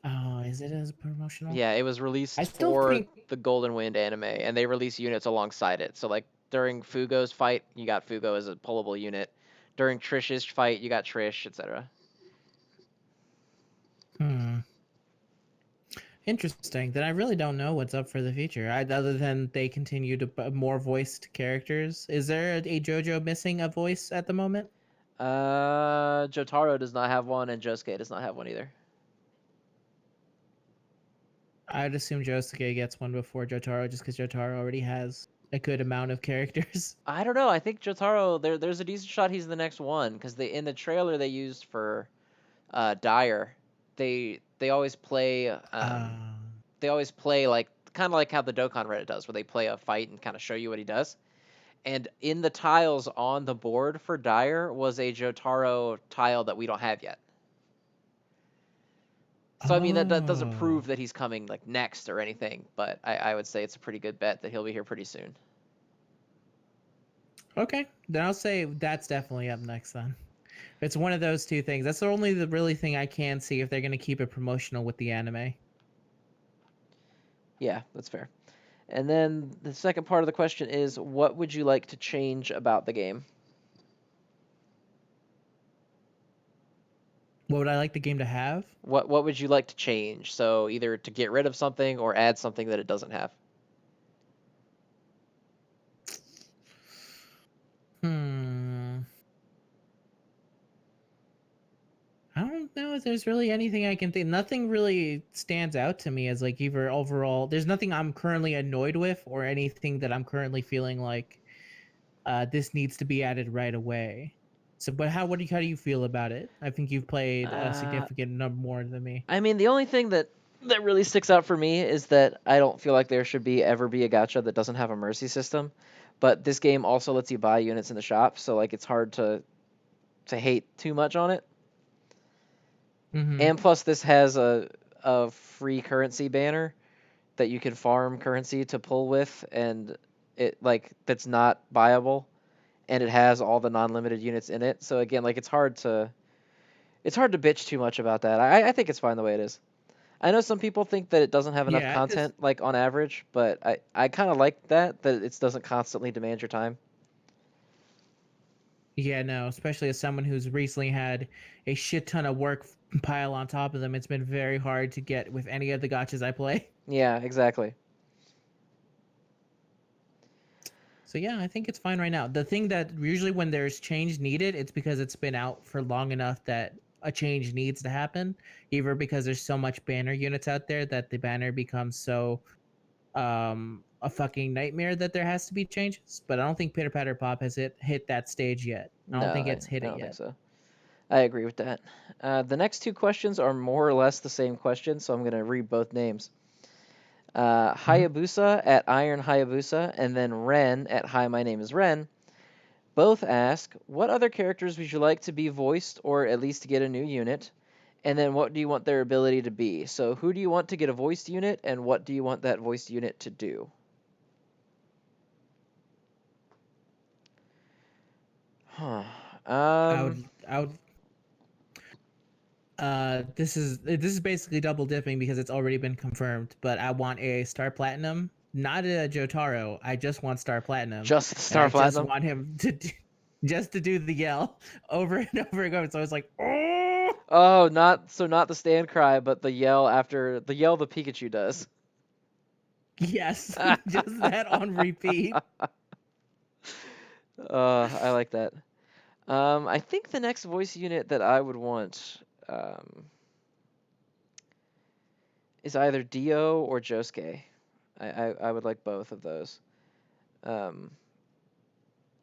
Oh, is it as promotional? Yeah, it was I released still for think. the Golden Wind anime, and they release units alongside it. So like during Fugo's fight, you got Fugo as a pullable unit. During Trish's fight, you got Trish, etc. Hmm. Interesting. Then I really don't know what's up for the future. Other than they continue to put more voiced characters. Is there a JoJo missing a voice at the moment? Jotaro does not have one, and Josuke does not have one either. I'd assume Josuke gets one before Jotaro, just because Jotaro already has a good amount of characters. I don't know. I think Jotaro there's a decent shot he's the next one because they in the trailer they used for Dyer, they always play they always play like kind of like how the Dokkan Reddit does, where they play a fight and kind of show you what he does. And in the tiles on the board for Dyer was a Jotaro tile that we don't have yet. So I mean that doesn't Oh. prove that he's coming like next or anything, but I would say it's a pretty good bet that he'll be here pretty soon. Okay. Then I'll say that's definitely up next then. It's one of those two things. That's the only the really thing I can see if they're gonna keep it promotional with the anime. Yeah, that's fair. And then the second part of the question is, what would you like to change about the game? What would I like the game to have? What would you like to change? So either to get rid of something or add something that it doesn't have. Hmm. I don't know if there's really anything I can think. Nothing really stands out to me as like either overall. There's nothing I'm currently annoyed with or anything that I'm currently feeling like this needs to be added right away. So, but how do you feel about it? I think you've played a Uh, significant number more than me. I mean, the only thing that really sticks out for me is that I don't feel like there should be ever be a gacha that doesn't have a mercy system. But this game also lets you buy units in the shop, so like it's hard to hate too much on it. Mm-hmm. And plus, this has a free currency banner that you can farm currency to pull with, and it like that's not buyable, and it has all the non-limited units in it. So again, like it's hard to bitch too much about that. I think it's fine the way it is. I know some people think that it doesn't have enough Yeah, because content, like on average, but I kind of like that it doesn't constantly demand your time. yeah, no, especially as someone who's recently had a shit ton of work pile on top of them, it's been very hard to get with any of the gotchas I play. Yeah, exactly. So yeah, I think it's fine right now. The thing that usually when there's change needed, it's because it's been out for long enough that a change needs to happen. Either because there's so much banner units out there that the banner becomes so a fucking nightmare that there has to be changes, but I don't think Pitter Patter Pop has hit that stage yet. I No, don't think I it's hit it don't think yet. so. I agree with that. The next two questions are more or less the same question, so I'm going to read both names. Mhm. Hayabusa at Iron Hayabusa, and then Ren at Hi, my name is Ren. Both ask, what other characters would you like to be voiced or at least to get a new unit? And then what do you want their ability to be? So who do you want to get a voiced unit, and what do you want that voiced unit to do? Huh. I would this is basically double dipping because it's already been confirmed, but I want a Star Platinum, not a Jotaro. I just want Star Platinum, Just and Star I just Platinum? want him to just to do the yell over and over again. So it's like, oh, Oh, not the stand cry, but the yell after the yell the Pikachu does. yes, just that on repeat. I like that. I think the next voice unit that I would want um, is either Dio or Josuke. I would like both of those. Um,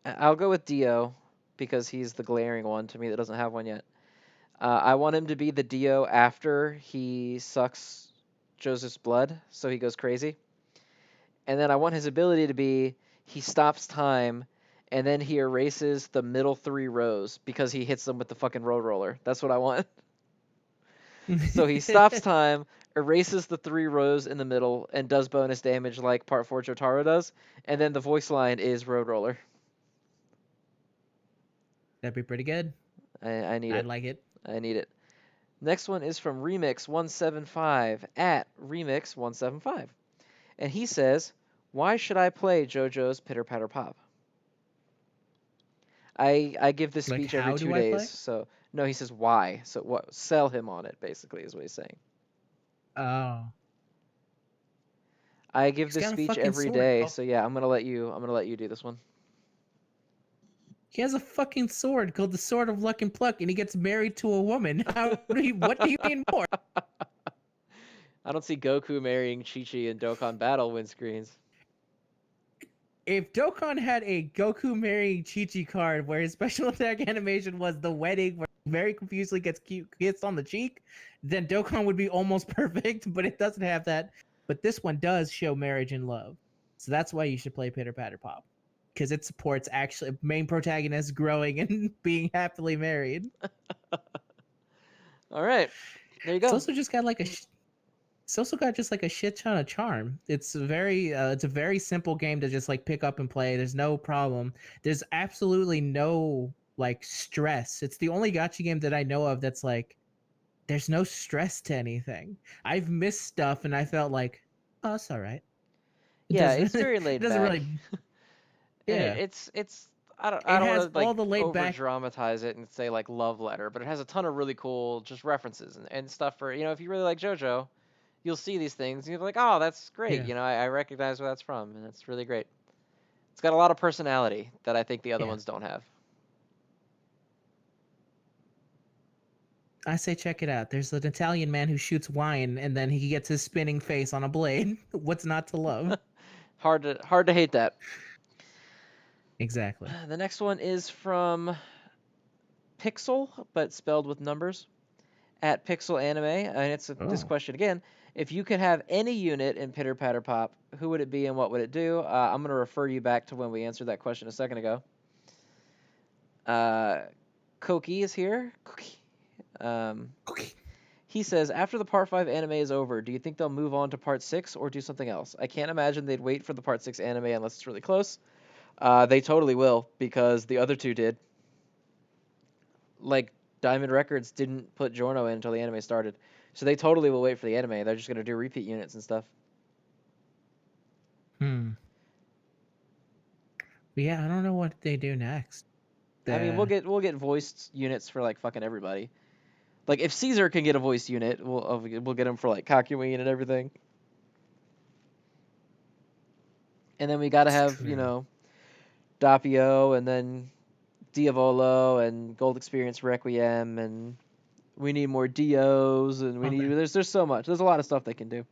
I'll go with Dio because he's the glaring one to me that doesn't have one yet. I want him to be the Dio after he sucks Joseph's blood, so he goes crazy. And then I want his ability to be he stops time and then he erases the middle three rows because he hits them with the fucking road roller. That's what I want. So he stops time, erases the three rows in the middle, and does bonus damage like Part 4 Jotaro does. And then the voice line is road roller. That'd be pretty good. I need I'd it. like it. I need it. Next one is from Remix175 at Remix175. And he says, why should I play JoJo's Pitter Patter Pop? I give this Like, speech every how do 2 I days. play? So no, he says why. So what? Sell him on it. Basically, is what he's saying. Oh, I give he's this got a speech fucking every sword. day. Oh, So yeah, I'm gonna let you. I'm gonna let you do this one. he has a fucking sword called the Sword of Luck and Pluck, and he gets married to a woman. What do you mean more? I don't see Goku marrying Chi-Chi in Dokkan Battle win screens. If Dokkan had a Goku marrying Chi-Chi card where his special attack animation was the wedding where he very confusedly gets kissed on the cheek, then Dokkan would be almost perfect, but it doesn't have that. But this one does show marriage and love. So that's why you should play Pitter Patter Pop. Because it supports actually main protagonists growing and being happily married. All right, there you It's go. also just got like a it's also got just like a shit ton of charm. It's a very simple game to just like pick up and play. There's no problem. There's absolutely no like stress. It's the only gacha game that I know of that's like there's no stress to anything. I've missed stuff and I felt like, oh, it's all right. It Yeah, doesn't it's really, very it laid doesn't back, really, and yeah. it's I It don't has want to like all the laid over back. dramatize it and say like love letter, but it has a ton of really cool just references and stuff for if you really like JoJo, you'll see these things and you'll be like, oh, that's great. Yeah, I recognize where that's from, and it's really great. It's got a lot of personality that I think the other yeah. ones don't have. I say check it out. There's an Italian man who shoots wine and then he gets his spinning face on a blade. What's not to love? Hard to hate that. Exactly. The next one is from Pixel, but spelled with numbers, at Pixel Anime, and this Oh. question again. If you could have any unit in Pitter Patter Pop, who would it be and what would it do? I'm going to refer you back to when we answered that question a second ago. Uh, Koki is here. Koki. Um, Okay. he says, after the Part 5 anime is over, do you think they'll move on to Part 6 or do something else? I can't imagine they'd wait for the Part 6 anime unless it's really close. They totally will, because the other two did. Like, Diamond Records didn't put Giorno in until the anime started. So they totally will wait for the anime. They're just going to do repeat units and stuff. Hmm. But yeah, I don't know what they do next. I mean, we'll The get voiced units for like fucking everybody. Like if Caesar can get a voiced unit, we'll get him for like Kakyoin and everything. And then we got to it's have, true. Doppio and then Diavolo and Gold Experience Requiem and we need more Dios and we Oh, need there's so much. There's a lot of stuff they can do.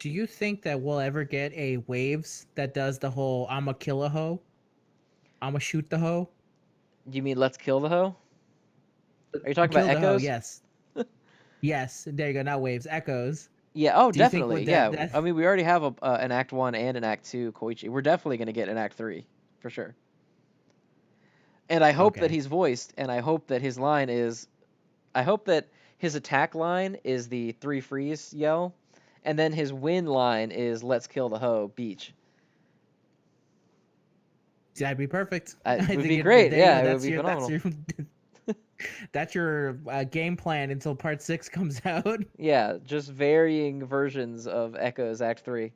Do you think that we'll ever get a Waves that does the whole "I'ma kill a hoe, I'ma shoot the hoe"? You mean Let's Kill the Hoe? Are you talking about Kill the hoe, Echoes? yes. Yes, there you go. Not Waves, Echoes. Yeah. Oh, Do you think definitely. with that Yeah. that I mean, we already have an Act 1 and an Act 2 Koichi. We're definitely gonna get an Act 3 for sure. And I hope that okay. he's voiced, and I hope that his line is, I hope that his attack line is the 3 freeze yell, and then his win line is "Let's kill the hoe, beach." That'd be perfect. It I would think be great. there you Yeah, go. it would be That's phenomenal. your that's your game plan until part 6 comes out. Yeah, just varying versions of Echoes Act 3.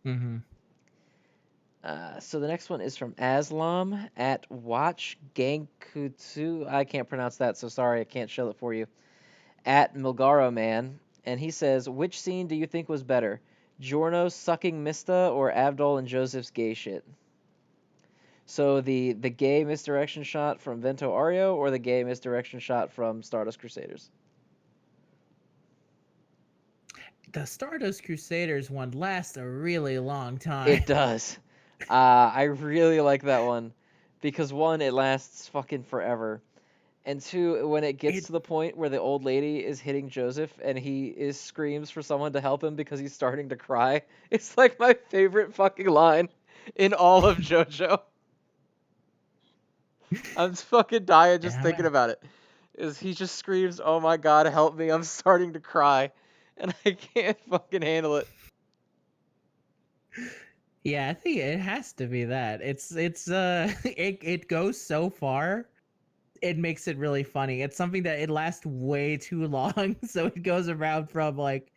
Mm-hmm. So the next one is from Aslam at Watch Gankutsu. I can't pronounce that, so sorry, I can't show it for you. At Milgaro Man, and he says, which scene do you think was better, Giorno sucking Mista or Abdul and Joseph's gay shit? So the gay misdirection shot from Vento Ario or the gay misdirection shot from Stardust Crusaders? The Stardust Crusaders one lasts a really long time. It does. I really like that one because one, it lasts fucking forever. And two, when it gets It to the point where the old lady is hitting Joseph and he is screams for someone to help him because he's starting to cry, it's like my favorite fucking line in all of JoJo. I'm fucking dying just thinking yeah, about it. Is he just screams, "Oh my god, help me! I'm starting to cry," and I can't fucking handle it. yeah, I think it has to be that. It's it goes so far. It makes it really funny. It's something that it lasts way too long, so it goes around from like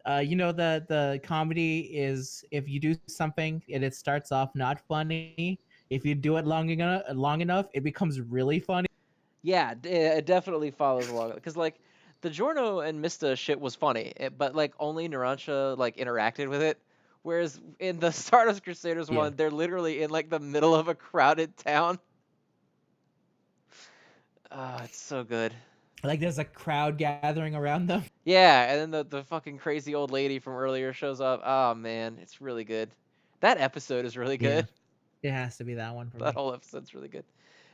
the comedy is if you do something and it starts off not funny, if you do it long enough, it becomes really funny. Yeah, it definitely follows along because like the Giorno and Mista shit was funny, but like only Narancia like interacted with it. Whereas in the Stardust Crusaders Yeah. one, they're literally in like the middle of a crowded town. Oh, it's so good. Like there's a crowd gathering around them. Yeah, and then the fucking crazy old lady from earlier shows up. Oh man, it's really good. That episode is really Yeah. good. It has to be that one for That me. whole episode's really good.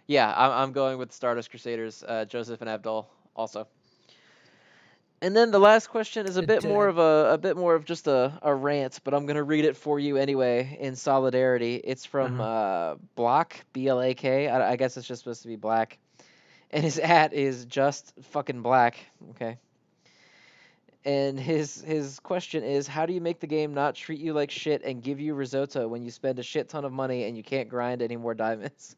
Yeah, I'm going with Stardust Crusaders, Joseph and Abdul also. And then the last question is a bit more D- of a bit more of just a rant, but I'm gonna read it for you anyway in solidarity. It's from uh-huh. Block BLAK. I guess it's just supposed to be black, and his at is just fucking black. Okay. And his question is, how do you make the game not treat you like shit and give you risotto when you spend a shit ton of money and you can't grind any more diamonds?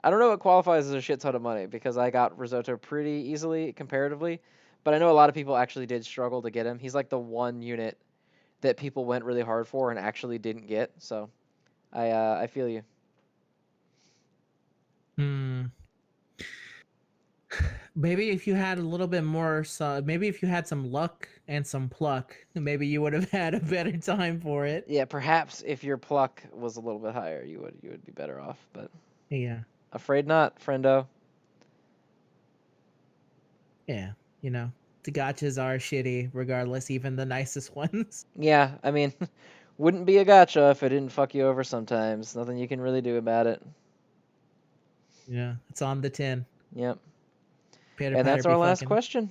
I don't know what qualifies as a shit ton of money because I got risotto pretty easily comparatively, but I know a lot of people actually did struggle to get him. He's like the one unit that people went really hard for and actually didn't get. So I feel you. Hmm. Maybe if you had a little bit more, so maybe if you had some luck and some pluck, maybe you would have had a better time for it. Yeah, perhaps if your pluck was a little bit higher, you would be better off. But Yeah. afraid not, friendo. Yeah. You know, the gotchas are shitty regardless, even the nicest ones. Yeah, I mean, wouldn't be a gotcha if it didn't fuck you over sometimes. Nothing you can really do about it. Yeah. It's on the tin. Yep. Pitter And patter that's be our last fucking. question.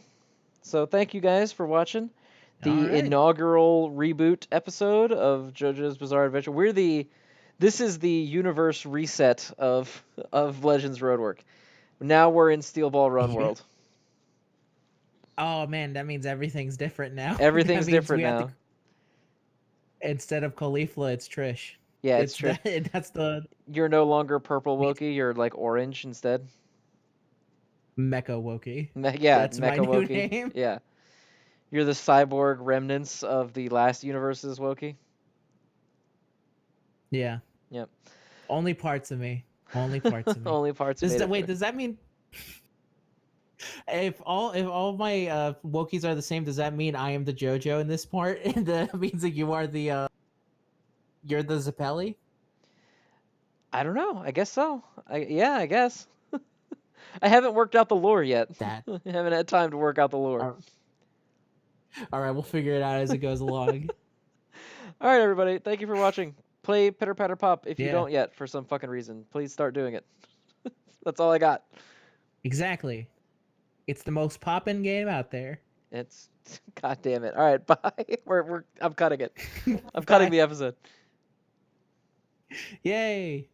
So thank you guys for watching All the right. inaugural reboot episode of JoJo's Bizarre Adventure. This is the universe reset of Legends Roadwork. Now we're in Steel Ball Run Yeah. world. Oh man, that means everything's different now. That Everything's means different we have to now. instead of Caulifla, it's Trish. Yeah, it's It's true. that that's the You're no longer purple Wokey, you're like orange instead. Mecha Wokey. Yeah, That's my Mecha new Wokey. name. Yeah. You're the cyborg remnants of the last universe's Wokey. Yeah. Yep. Only parts of me. Only parts of me. Only parts Does made that it wait? through. Does that mean if all my Wokies are the same? Does that mean I am the JoJo in this part? And that means that you are the you're the Zappelli? I don't know. I guess so. Yeah, I guess. I haven't worked out the lore yet. That I haven't had time to work out the lore. uh, All right, we'll figure it out as it goes along. All right, everybody. Thank you for watching. Play Pitter Patter Pop if you Yeah, don't yet for some fucking reason. Please start doing it. That's all I got. exactly. It's the most poppin' game out there. It's God damn it. All right, bye. I'm cutting it. I'm cutting Bye. the episode. Yay.